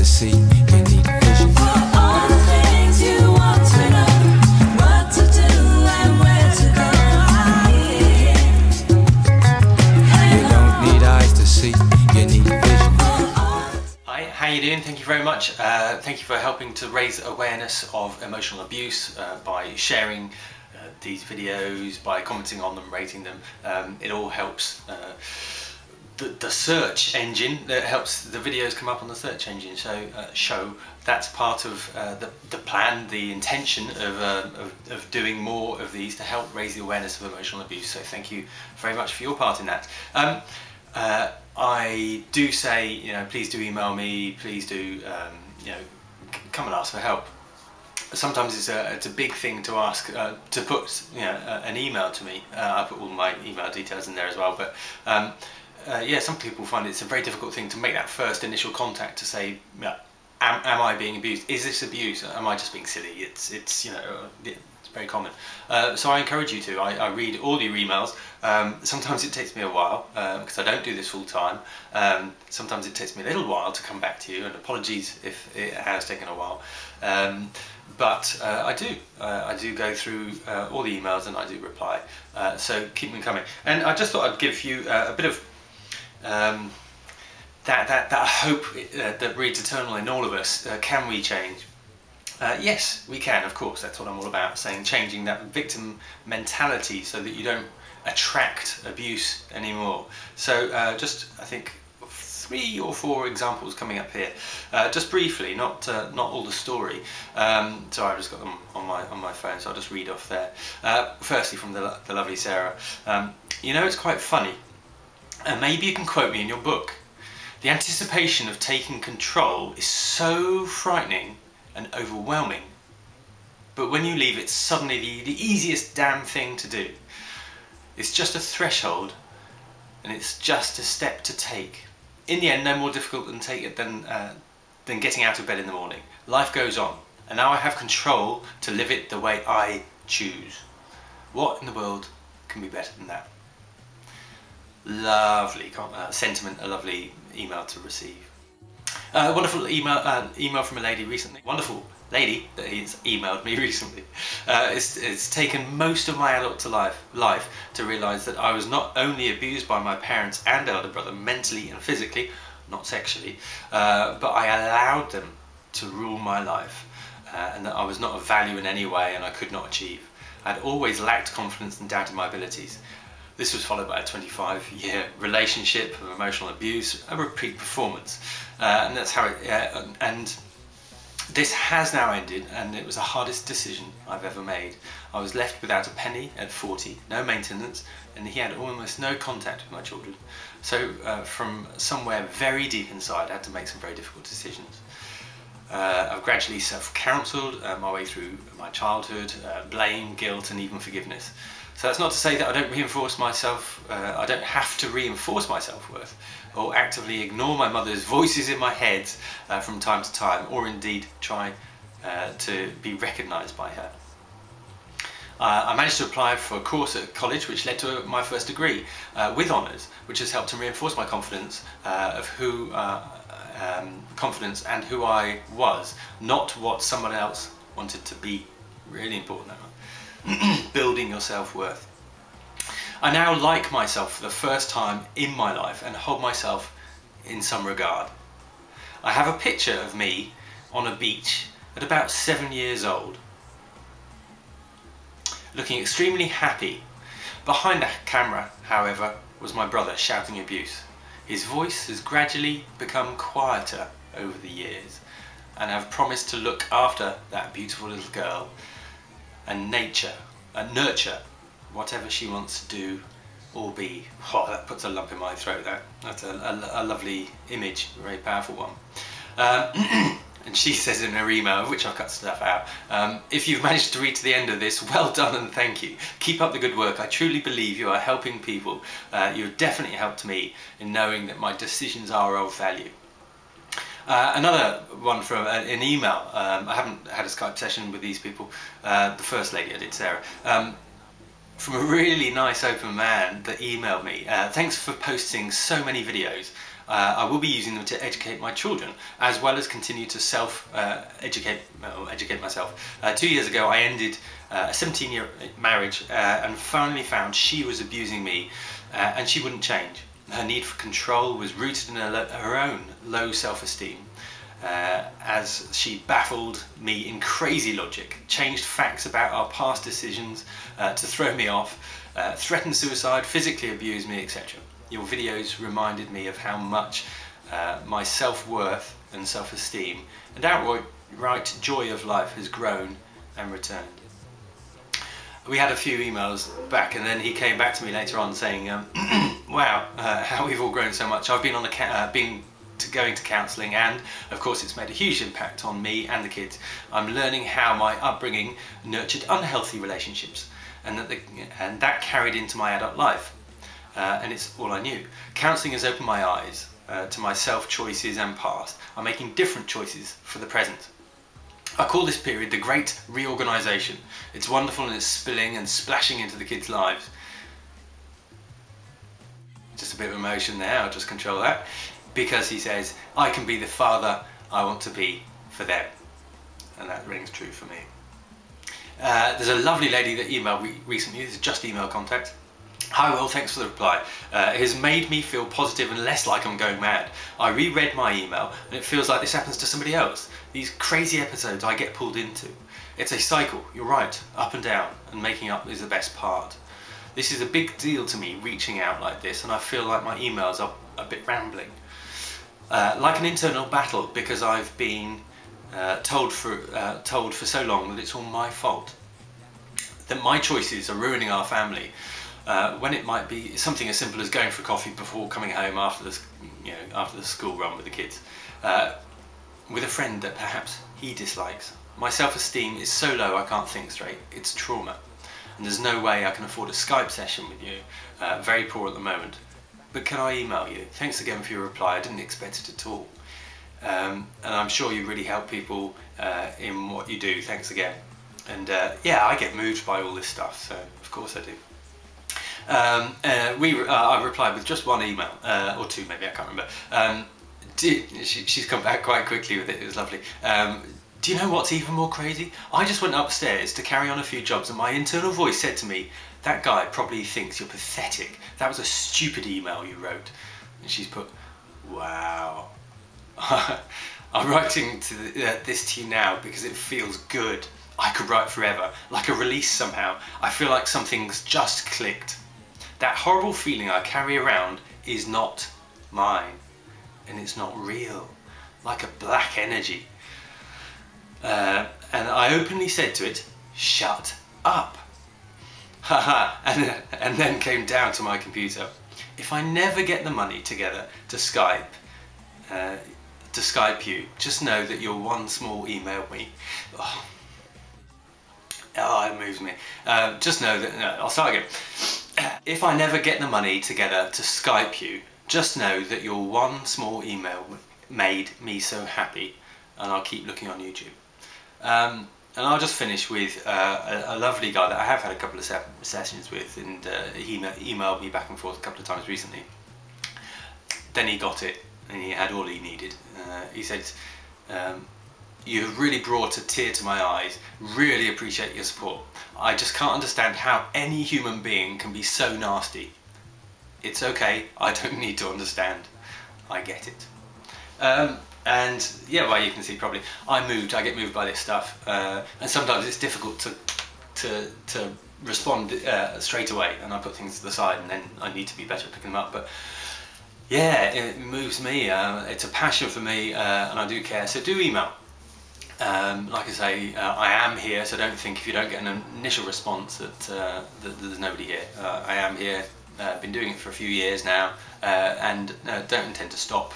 to see, you need vision. For all the things you want to know, what to do and where to go. You don't need eyes to see, you need vision. Hi, how you doing? Thank you very much. Thank you for helping to raise awareness of emotional abuse by sharing these videos, by commenting on them, rating them. It all helps the search engine, that helps the videos come up on the search engine. So that's part of the plan, the intention of doing more of these to help raise the awareness of emotional abuse. So thank you very much for your part in that. I do say, you know, please do email me, please do, you know, come and ask for help. Sometimes it's a big thing to ask, to put, you know, an email to me. I put all my email details in there as well, but yeah, some people find it's a very difficult thing to make that first initial contact to say, am I being abused? Is this abuse? Am I just being silly? It's you know, it's very common. So I encourage you to. I read all your emails. Sometimes it takes me a while because I don't do this full time. Sometimes it takes me a little while to come back to you, and apologies if it has taken a while. But I do go through all the emails, and I do reply. So keep them coming. And I just thought I'd give you a bit of that hope that breeds eternal in all of us. Can we change? Yes, we can, of course. That's what I'm all about, saying changing that victim mentality so that you don't attract abuse anymore. So just, I think, 3 or 4 examples coming up here, just briefly, not all the story. So I've just got them on my phone, so I'll just read off there. Firstly, from the lovely Sarah. You know, it's quite funny, and maybe you can quote me in your book. The anticipation of taking control is so frightening and overwhelming, but when you leave, it's suddenly the easiest damn thing to do. It's just a threshold, and it's just a step to take. In the end, no more difficult than than getting out of bed in the morning. Life goes on, and now I have control to live it the way I choose. What in the world can be better than that? Lovely sentiment, a lovely email to receive. Wonderful email from a lady recently. Wonderful lady that has emailed me recently. It's taken most of my adult life to realise that I was not only abused by my parents and elder brother mentally and physically, not sexually, but I allowed them to rule my life, and that I was not of value in any way and I could not achieve. I had always lacked confidence and doubted my abilities. This was followed by a 25-year relationship of emotional abuse, a repeat performance, and that's how it. And this has now ended, and it was the hardest decision I've ever made. I was left without a penny at 40, no maintenance, and he had almost no contact with my children. So from somewhere very deep inside, I had to make some very difficult decisions. I've gradually self-counselled my way through my childhood, blame, guilt, and even forgiveness. So that's not to say that I don't reinforce myself, I don't have to reinforce my self-worth or actively ignore my mother's voices in my head from time to time, or indeed try to be recognised by her. I managed to apply for a course at college which led to my first degree with honours, which has helped to reinforce my confidence of confidence and who I was, not what someone else wanted to be. Really important, that one. Building your self-worth. I now like myself for the first time in my life and hold myself in some regard. I have a picture of me on a beach at about 7 years old, looking extremely happy. Behind the camera, however, was my brother shouting abuse. His voice has gradually become quieter over the years, and I've promised to look after that beautiful little girl and nurture whatever she wants to do or be. Oh, that puts a lump in my throat. That's a lovely image, a very powerful one. And she says in her email, of which I've cut stuff out, if you've managed to read to the end of this, well done and thank you. Keep up the good work. I truly believe you are helping people. You've definitely helped me in knowing that my decisions are of value. Another one from an email. I haven't had a Skype session with these people. The first lady I did, Sarah. From a really nice open man that emailed me. Thanks for posting so many videos. I will be using them to educate my children, as well as continue to educate myself. 2 years ago, I ended a 17-year marriage and finally found she was abusing me, and she wouldn't change. Her need for control was rooted in her own low self-esteem, as she baffled me in crazy logic, changed facts about our past decisions to throw me off, threatened suicide, physically abused me, etc. Your videos reminded me of how much my self-worth and self-esteem and outright joy of life has grown and returned. We had a few emails back, and then he came back to me later on saying, wow, how we've all grown so much. I've been on going to counselling, and of course it's made a huge impact on me and the kids. I'm learning how my upbringing nurtured unhealthy relationships, and that carried into my adult life, and it's all I knew. Counselling has opened my eyes to my self-choices and past. I'm making different choices for the present. I call this period the Great Reorganisation. It's wonderful, and it's spilling and splashing into the kids' lives. Just a bit of emotion there, I'll just control that. Because he says, I can be the father I want to be for them. And that rings true for me. There's a lovely lady that emailed me recently. This is just email contact. Hi Will, thanks for the reply. It has made me feel positive and less like I'm going mad. I reread my email and it feels like this happens to somebody else. These crazy episodes I get pulled into. It's a cycle, you're right, up and down, and making up is the best part. This is a big deal to me, reaching out like this, and I feel like my emails are a bit rambling. Like an internal battle, because I've been told for so long that it's all my fault. That my choices are ruining our family, when it might be something as simple as going for coffee before coming home after the school run with the kids, with a friend that perhaps he dislikes. My self-esteem is so low I can't think straight. It's trauma, and there's no way I can afford a Skype session with you. Very poor at the moment. But can I email you? Thanks again for your reply. I didn't expect it at all. And I'm sure you really help people in what you do. Thanks again. And yeah, I get moved by all this stuff, so of course I do. I replied with just one email, or two maybe, I can't remember. She's come back quite quickly with it, it was lovely. Do you know what's even more crazy? I just went upstairs to carry on a few jobs and my internal voice said to me, that guy probably thinks you're pathetic. That was a stupid email you wrote. And she's put, wow. I'm writing this to you now because it feels good. I could write forever, like a release somehow. I feel like something's just clicked. That horrible feeling I carry around is not mine, and it's not real, like a black energy. And I openly said to it, shut up. Haha, and then came down to my computer. If I never get the money together to Skype you, just know that your one small email me. Oh, it moves me. Just know that, no, I'll start again. If I never get the money together to Skype you, just know that your one small email made me so happy, and I'll keep looking on YouTube. And I'll just finish with a lovely guy that I have had a couple of sessions with, and he emailed me back and forth a couple of times recently. Then he got it, and he had all he needed. He said, you have really brought a tear to my eyes, really appreciate your support. I just can't understand how any human being can be so nasty. It's okay, I don't need to understand. I get it. And yeah, well, you can see probably I get moved by this stuff, and sometimes it's difficult to respond straight away, and I put things to the side, and then I need to be better at picking them up. But yeah, it moves me. It's a passion for me, and I do care. So do email. Like I say, I am here, so don't think if you don't get an initial response that there's nobody here. I am here. Been doing it for a few years now, and don't intend to stop.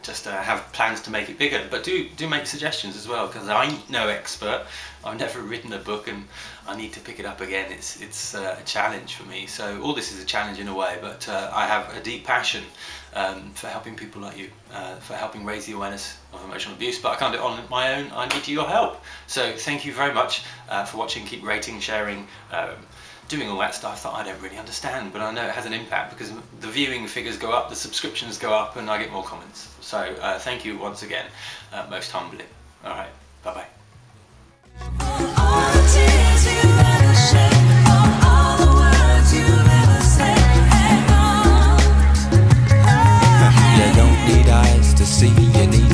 Just have plans to make it bigger, but do make suggestions as well, because I'm no expert. I've never written a book, and I need to pick it up again. It's a challenge for me. So all this is a challenge in a way, but I have a deep passion for helping people like you, for helping raise the awareness of emotional abuse. But I can't do it on my own. I need your help. So thank you very much for watching. Keep rating, sharing. doing all that stuff that I don't really understand, but I know it has an impact because the viewing figures go up, the subscriptions go up, and I get more comments. So thank you once again, most humbly. All right, bye bye. All the tears you ever shed, for all the words you ever said, hang on. You don't need eyes to see, you need